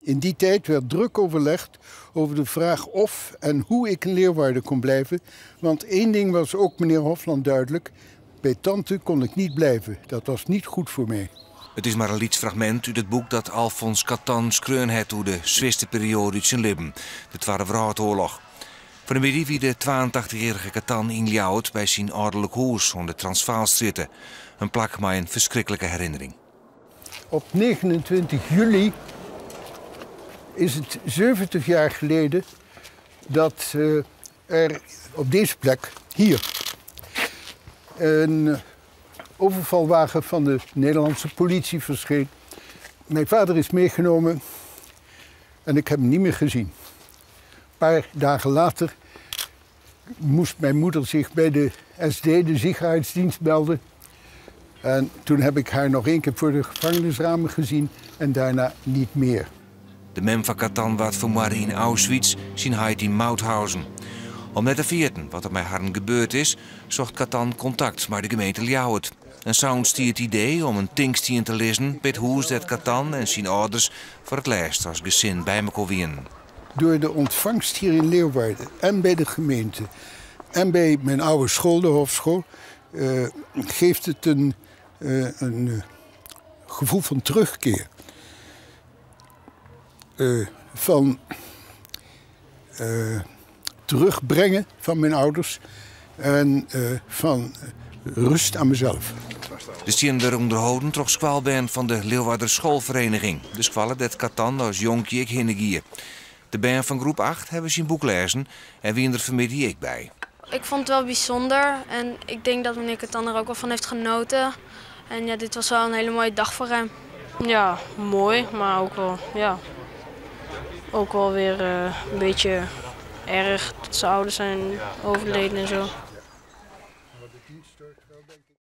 In die tijd werd druk overlegd over de vraag of en hoe ik in Leeuwarden kon blijven. Want één ding was ook meneer Hofland duidelijk. Bij tante kon ik niet blijven. Dat was niet goed voor mij. Het is maar een liedfragment uit het boek dat Alfons Catan schreeuwen heeft door de zwiste periode uit zijn leven, de Tweede Wereldoorlog. Van de middag wie de 82-jarige Catan injouwt bij zijn ouderlijk huis aan de Transvaalstraat. Een plak met een verschrikkelijke herinnering. Op 29 juli is het 70 jaar geleden dat er op deze plek, hier, een overvalwagen van de Nederlandse politie verscheen. Mijn vader is meegenomen en ik heb hem niet meer gezien. Een paar dagen later moest mijn moeder zich bij de SD, de Sicherheidsdienst, melden. En toen heb ik haar nog één keer voor de gevangenisramen gezien en daarna niet meer. De mem van Catan werd vermoord in Auschwitz, zijn heid in Mauthausen. Om net te vieren wat er met haar gebeurd is, zocht Catan contact met de gemeente Ljouwert. En Sound stier het idee om een tinkstien te lezen bij het huis dat Catan en zijn ouders voor het laatst als gezin bij elkaar waren. Door de ontvangst hier in Leeuwarden en bij de gemeente en bij mijn oude school, de Hofschool, geeft het een gevoel van terugkeer. Van terugbrengen van mijn ouders en van rust aan mezelf. De stiender onderhouden trok squalband van de Leeuwarder schoolvereniging. De squallen dat Catan als jonkje ik hinnegie. De band van groep 8 hebben zijn boek lezen en wie in de familie ik bij. Ik vond het wel bijzonder en ik denk dat meneer Catan er ook wel van heeft genoten. En ja, dit was wel een hele mooie dag voor hem. Ja, mooi, maar ook wel weer een beetje erg dat zijn ouders zijn overleden en zo.